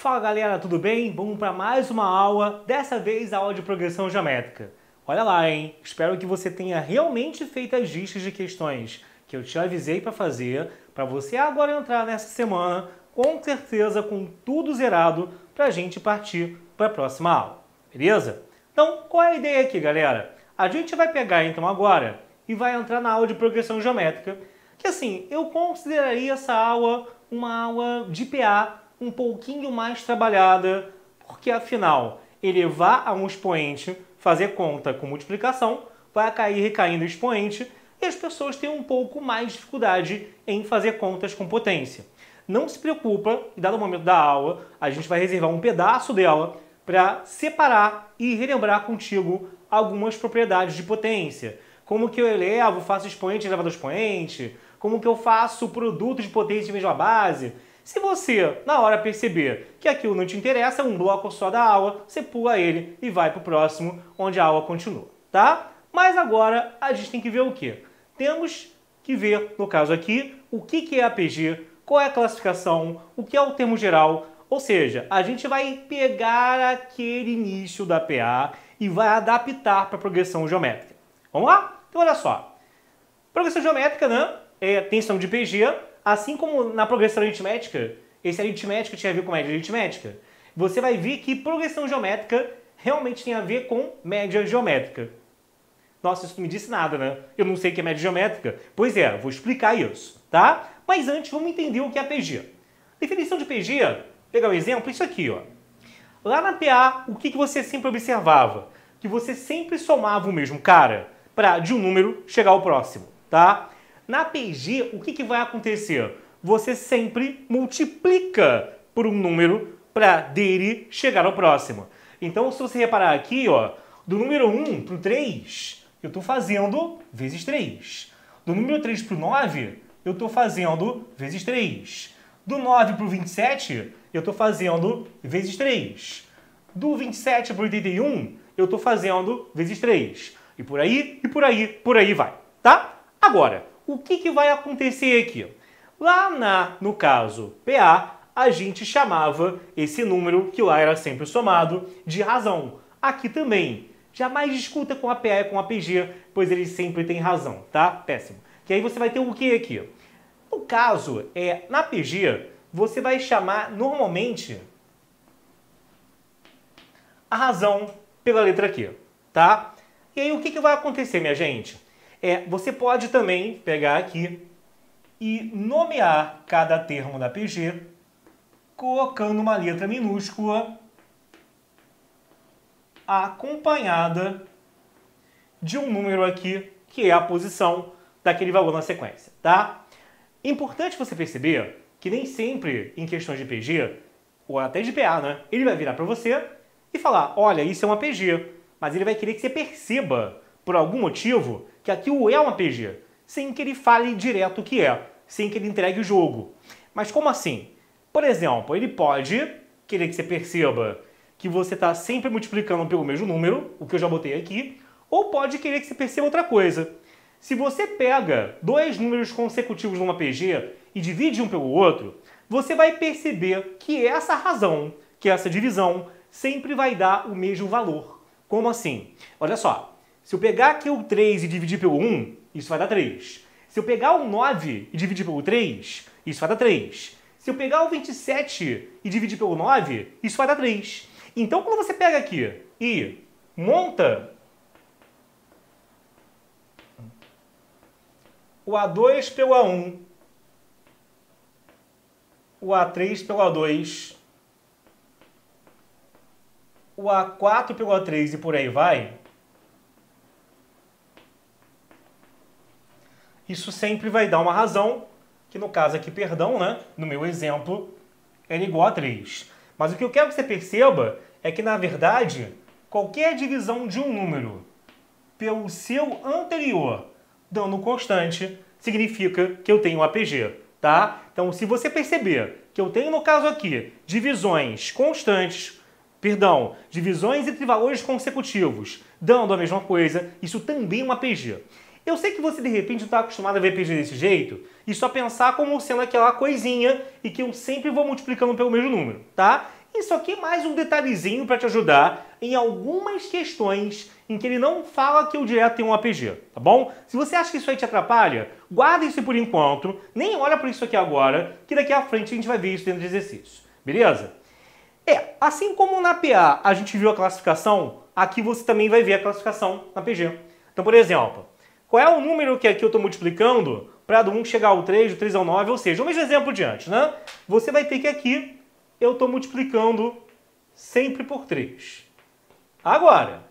Fala galera, tudo bem? Vamos para mais uma aula, dessa vez a aula de progressão geométrica. Olha lá, hein? Espero que você tenha realmente feito as listas de questões que eu te avisei para fazer, para você agora entrar nessa semana, com certeza com tudo zerado, para a gente partir para a próxima aula, beleza? Então, qual é a ideia aqui, galera? A gente vai pegar então agora e vai entrar na aula de progressão geométrica, que assim, eu consideraria essa aula uma aula de PA um pouquinho mais trabalhada, porque afinal, elevar a um expoente, fazer conta com multiplicação, vai recaindo o expoente e as pessoas têm um pouco mais de dificuldade em fazer contas com potência. Não se preocupa, dado o momento da aula, a gente vai reservar um pedaço dela para separar e relembrar contigo algumas propriedades de potência. Como que eu elevo, faço expoente elevado ao expoente, como que eu faço produto de potência em vez de uma base. Se você, na hora, perceber que aquilo não te interessa, um bloco só da aula, você pula ele e vai para o próximo, onde a aula continua, tá? Mas agora a gente tem que ver o quê? Temos que ver, no caso aqui, o que é APG, qual é a classificação, o que é o termo geral, ou seja, a gente vai pegar aquele início da PA e vai adaptar para a progressão geométrica. Vamos lá? Então olha só, progressão geométrica, né? Tem sistema de PG, assim como na progressão aritmética, esse aritmética tinha a ver com média aritmética, você vai ver que progressão geométrica realmente tem a ver com média geométrica. Nossa, isso não me disse nada, né? Eu não sei o que é média geométrica. Pois é, vou explicar isso, tá? Mas antes, vamos entender o que é PG. Definição de PG, pegar um exemplo, isso aqui, ó. Lá na PA, o que você sempre observava? Que você sempre somava o mesmo cara para de um número chegar ao próximo, tá? Na PG, o que vai acontecer? Você sempre multiplica por um número para dele chegar ao próximo. Então, se você reparar aqui, ó, do número 1 para o 3, eu estou fazendo vezes 3. Do número 3 para o 9, eu estou fazendo vezes 3. Do 9 para o 27, eu estou fazendo vezes 3. Do 27 para o 81, eu estou fazendo vezes 3. E por aí vai, tá? Agora, o que vai acontecer aqui? Lá no caso PA, a gente chamava esse número, que lá era sempre somado, de razão. Aqui também. Jamais discuta com a PA e com a PG, pois eles sempre têm razão, tá? Péssimo. Que aí você vai ter o que aqui? No caso, na PG, você vai chamar normalmente a razão pela letra Q, tá? E aí o que vai acontecer, minha gente? Você pode também pegar aqui e nomear cada termo da PG colocando uma letra minúscula acompanhada de um número aqui, que é a posição daquele valor na sequência, tá? Importante você perceber que nem sempre em questões de PG, ou até de PA, né? Ele vai virar para você e falar, olha, isso é uma PG, mas ele vai querer que você perceba, por algum motivo, que aquilo é uma PG, sem que ele fale direto o que é, sem que ele entregue o jogo. Mas como assim? Por exemplo, ele pode querer que você perceba que você está sempre multiplicando pelo mesmo número, o que eu já botei aqui, ou pode querer que você perceba outra coisa. Se você pega dois números consecutivos numa PG e divide um pelo outro, você vai perceber que essa razão, que essa divisão, sempre vai dar o mesmo valor. Como assim? Olha só. Se eu pegar aqui o 3 e dividir pelo 1, isso vai dar 3. Se eu pegar o 9 e dividir pelo 3, isso vai dar 3. Se eu pegar o 27 e dividir pelo 9, isso vai dar 3. Então, quando você pega aqui e monta o A2 pelo A1, o A3 pelo A2, o A4 pelo A3 e por aí vai, isso sempre vai dar uma razão, que no caso aqui, perdão, né? No meu exemplo, é igual a 3. Mas o que eu quero que você perceba é que, na verdade, qualquer divisão de um número pelo seu anterior, dando constante, significa que eu tenho APG, tá? Então, se você perceber que eu tenho, no caso aqui, divisões constantes, divisões entre valores consecutivos, dando a mesma coisa, isso também é uma APG. Eu sei que você, de repente, não está acostumado a ver PG desse jeito e só pensar como sendo aquela coisinha e que eu sempre vou multiplicando pelo mesmo número, tá? Isso aqui é mais um detalhezinho para te ajudar em algumas questões em que ele não fala que o direto tem um APG, tá bom? Se você acha que isso aí te atrapalha, guarda isso por enquanto, nem olha por isso aqui agora, que daqui à frente a gente vai ver isso dentro de exercício, beleza? Assim como na PA a gente viu a classificação, aqui você também vai ver a classificação na PG. Então, por exemplo, qual é o número que aqui eu estou multiplicando para do 1 chegar ao 3, do 3 ao 9, ou seja, o mesmo exemplo de antes, né? Você vai ter que aqui eu estou multiplicando sempre por 3. Agora,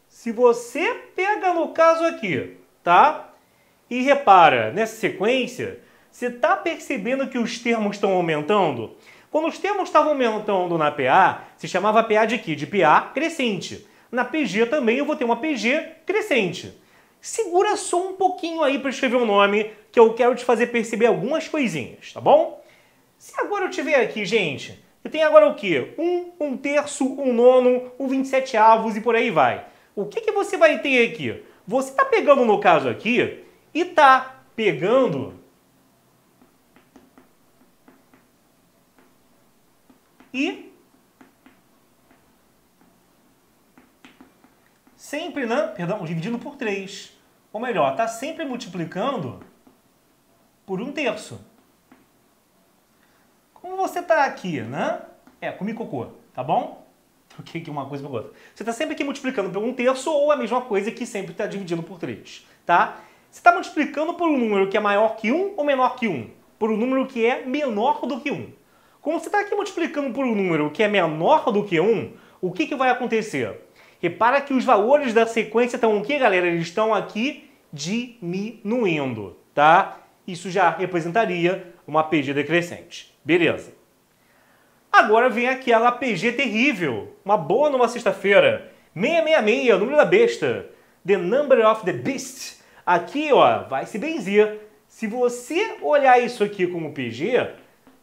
se você pega no caso aqui, tá? E repara nessa sequência, você está percebendo que os termos estão aumentando? Quando os termos estavam aumentando na PA, se chamava PA de quê? De PA crescente. Na PG também eu vou ter uma PG crescente. Segura só um pouquinho aí para escrever o nome, que eu quero te fazer perceber algumas coisinhas, tá bom? Se agora eu tiver aqui, gente, eu tenho agora o quê? 1 terço, 1 nono, 27 avos e por aí vai. O que você vai ter aqui? Você está pegando no caso aqui e está pegando e sempre, né? Perdão, dividindo por 3. Ou melhor, está sempre multiplicando por 1 terço. Como você está aqui, né? Comi cocô, tá bom? Troquei aqui uma coisa por outra. Você está sempre aqui multiplicando por 1 terço ou a mesma coisa que sempre está dividindo por 3, tá? Você está multiplicando por um número que é maior que 1 ou menor que 1? Por um número que é menor do que 1. Como você está aqui multiplicando por um número que é menor do que 1, o que vai acontecer? Repara que os valores da sequência estão o quê, galera? Eles estão aqui diminuindo, tá? Isso já representaria uma PG decrescente. Beleza. Agora vem aquela PG terrível. Uma boa numa sexta-feira. 666, o número da besta. The number of the beast. Aqui, ó, vai se benzer. Se você olhar isso aqui como PG,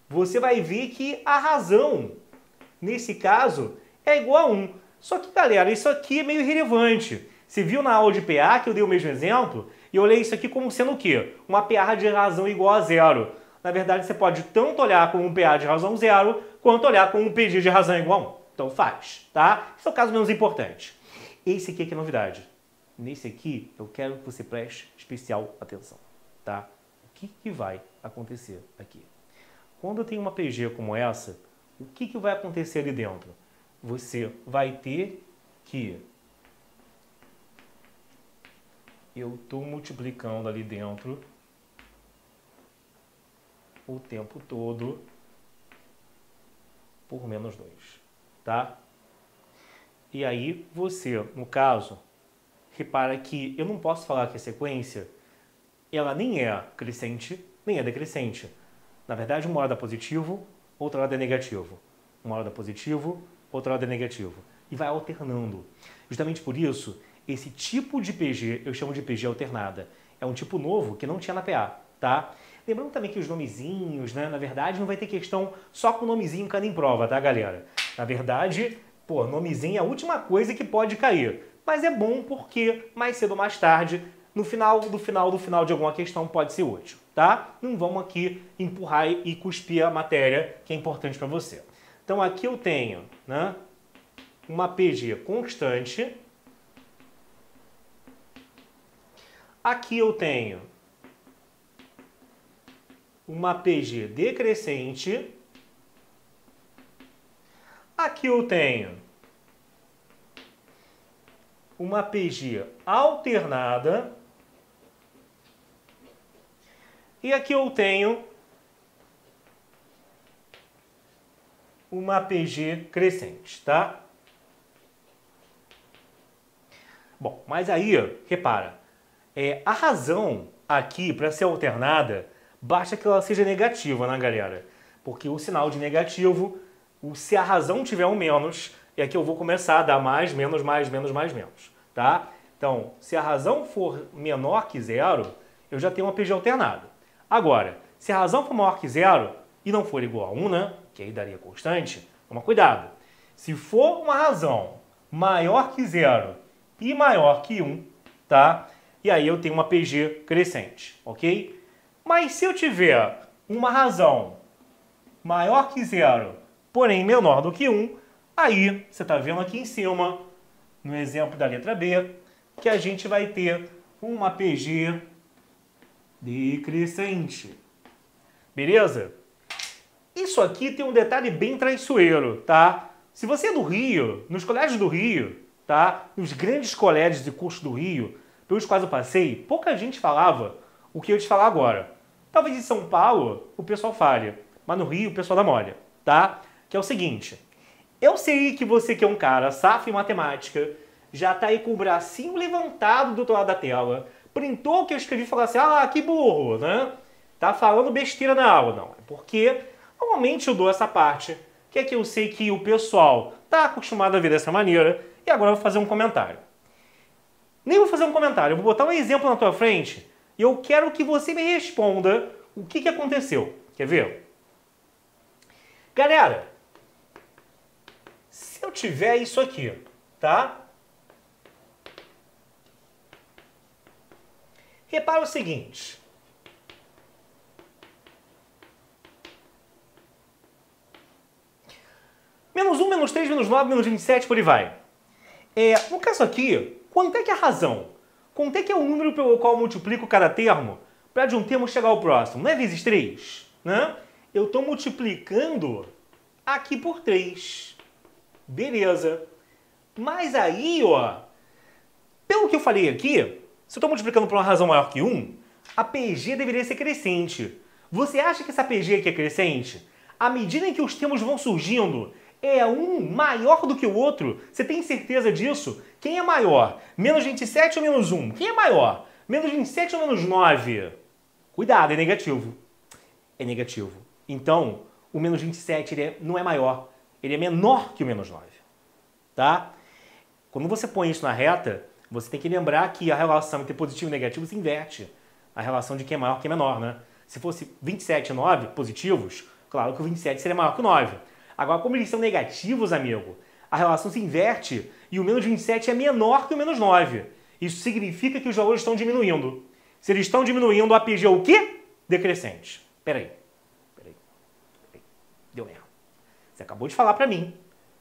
você vai ver que a razão, nesse caso, é igual a 1. Só que, galera, isso aqui é meio irrelevante. Você viu na aula de PA que eu dei o mesmo exemplo? E eu olhei isso aqui como sendo o quê? Uma PA de razão igual a 0. Na verdade, você pode tanto olhar como um PA de razão 0, quanto olhar como um PG de razão igual a 1. Então faz, tá? Esse é o caso menos importante. Esse aqui é que é novidade. Nesse aqui, eu quero que você preste especial atenção, tá? O que vai acontecer aqui? Quando eu tenho uma PG como essa, o que vai acontecer ali dentro? Você vai ter que... Eu estou multiplicando ali dentro o tempo todo por menos 2, tá? E aí você, no caso, repara que eu não posso falar que a sequência, ela nem é crescente, nem é decrescente. Na verdade, uma hora dá positivo, outra hora dá negativo. Uma hora dá positivo, outra hora dá negativo. E vai alternando. Justamente por isso, esse tipo de PG eu chamo de PG alternada. É um tipo novo que não tinha na PA, tá? Lembrando também que os nomezinhos, né? Na verdade, não vai ter questão só com o nomezinho cada em prova, tá, galera? Na verdade, pô, nomezinho é a última coisa que pode cair. Mas é bom porque, mais cedo ou mais tarde, no final de alguma questão pode ser útil, tá? Não vamos aqui empurrar e cuspir a matéria que é importante para você. Então aqui eu tenho, né, uma PG constante. Aqui eu tenho uma PG decrescente. Aqui eu tenho uma PG alternada. E aqui eu tenho uma PG crescente, tá? Bom, mas aí, repara, a razão aqui para ser alternada, basta que ela seja negativa, né, galera? Porque o sinal de negativo, se a razão tiver um menos, é que eu vou começar a dar mais, menos, tá? Então, se a razão for menor que 0, eu já tenho uma PG alternada. Agora, se a razão for maior que 0 e não for igual a 1, né, que aí daria constante, toma cuidado. Se for uma razão maior que 0 e maior que 1, tá? E aí eu tenho uma PG crescente, ok? Mas se eu tiver uma razão maior que 0 porém menor do que 1, aí você está vendo aqui em cima, no exemplo da letra B, que a gente vai ter uma PG decrescente. Beleza? Isso aqui tem um detalhe bem traiçoeiro, tá? Se você é do Rio, nos colégios do Rio, tá? Nos grandes colégios e cursos do Rio, pelos quais eu passei, pouca gente falava o que eu te falar agora. Talvez em São Paulo o pessoal fale, mas no Rio o pessoal dá mole, tá? Que é o seguinte, eu sei que você que é um cara safo em matemática, já tá aí com o bracinho levantado do outro lado da tela, printou o que eu escrevi e falou assim, ah, que burro, né? Tá falando besteira na aula. Não, é porque normalmente eu dou essa parte, que é que eu sei que o pessoal tá acostumado a ver dessa maneira, e agora eu vou fazer um comentário. Nem vou fazer um comentário, eu vou botar um exemplo na tua frente, e eu quero que você me responda o que aconteceu. Quer ver? Galera, se eu tiver isso aqui, tá? Repara o seguinte. Menos 1, menos 3, menos 9, menos 27, por aí vai. No caso aqui, quanto é que é a razão? Quanto é que é o número pelo qual eu multiplico cada termo para de um termo chegar ao próximo? Não é vezes 3? Né? Eu estou multiplicando aqui por 3. Beleza. Mas aí, ó, pelo que eu falei aqui, se eu estou multiplicando por uma razão maior que 1, a PG deveria ser crescente. Você acha que essa PG aqui é crescente? À medida em que os termos vão surgindo, é um maior do que o outro? Você tem certeza disso? Quem é maior? Menos 27 ou menos 1? Quem é maior? Menos 27 ou menos 9? Cuidado, é negativo. É negativo. Então, o menos 27 não é maior. Ele é menor que o menos 9. Tá? Quando você põe isso na reta, você tem que lembrar que a relação entre positivo e negativo se inverte. A relação de quem é maior e quem é menor, né? Se fosse 27 e 9 positivos, claro que o 27 seria maior que o 9. Agora, como eles são negativos, amigo, a relação se inverte e o menos 27 é menor que o menos 9. Isso significa que os valores estão diminuindo. Se eles estão diminuindo, a PG é o quê? Decrescente. Peraí. Deu merda. Você acabou de falar para mim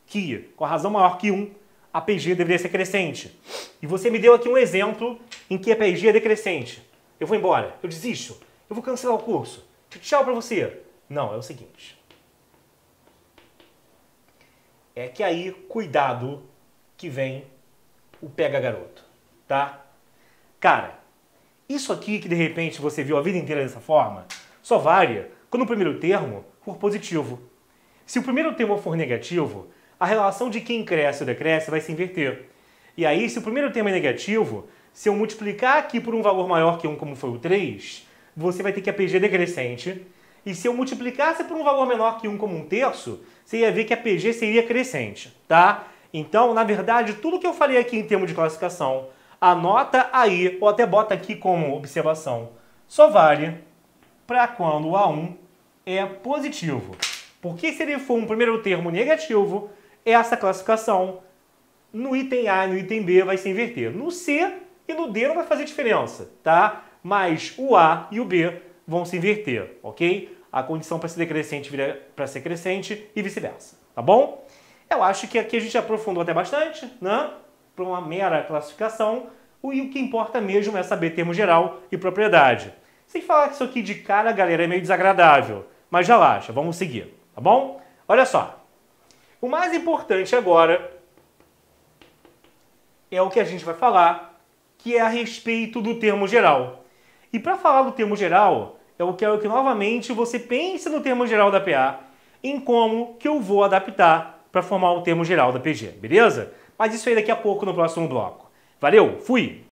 que, com a razão maior que 1, a PG deveria ser crescente. E você me deu aqui um exemplo em que a PG é decrescente. Eu vou embora, eu desisto, eu vou cancelar o curso. Tchau para você. Não, é o seguinte. É que aí, cuidado, que vem o pega garoto, tá? Cara, isso aqui que de repente você viu a vida inteira dessa forma, só varia quando o primeiro termo for positivo. Se o primeiro termo for negativo, a relação de quem cresce ou decresce vai se inverter. E aí, se o primeiro termo é negativo, se eu multiplicar aqui por um valor maior que 1, como foi o 3, você vai ter que a PG é decrescente. E se eu multiplicasse por um valor menor que 1, como 1/3, você ia ver que a PG seria crescente, tá? Então, na verdade, tudo que eu falei aqui em termos de classificação, anota aí, ou até bota aqui como observação, só vale para quando o A1 é positivo. Porque se ele for um primeiro termo negativo, essa classificação no item A e no item B vai se inverter. No C e no D não vai fazer diferença, tá? Mas o A e o B vão se inverter, ok? A condição para ser decrescente vira para ser crescente e vice-versa, tá bom? Eu acho que aqui a gente aprofundou até bastante, né? Para uma mera classificação, e o que importa mesmo é saber termo geral e propriedade. Sem falar que isso aqui de cara, galera, é meio desagradável, mas relaxa, vamos seguir, tá bom? Olha só, o mais importante agora é o que a gente vai falar, que é a respeito do termo geral. E para falar do termo geral, eu quero que novamente você pense no termo geral da PA, em como que eu vou adaptar para formar o termo geral da PG, beleza? Mas isso aí daqui a pouco no próximo bloco. Valeu, fui!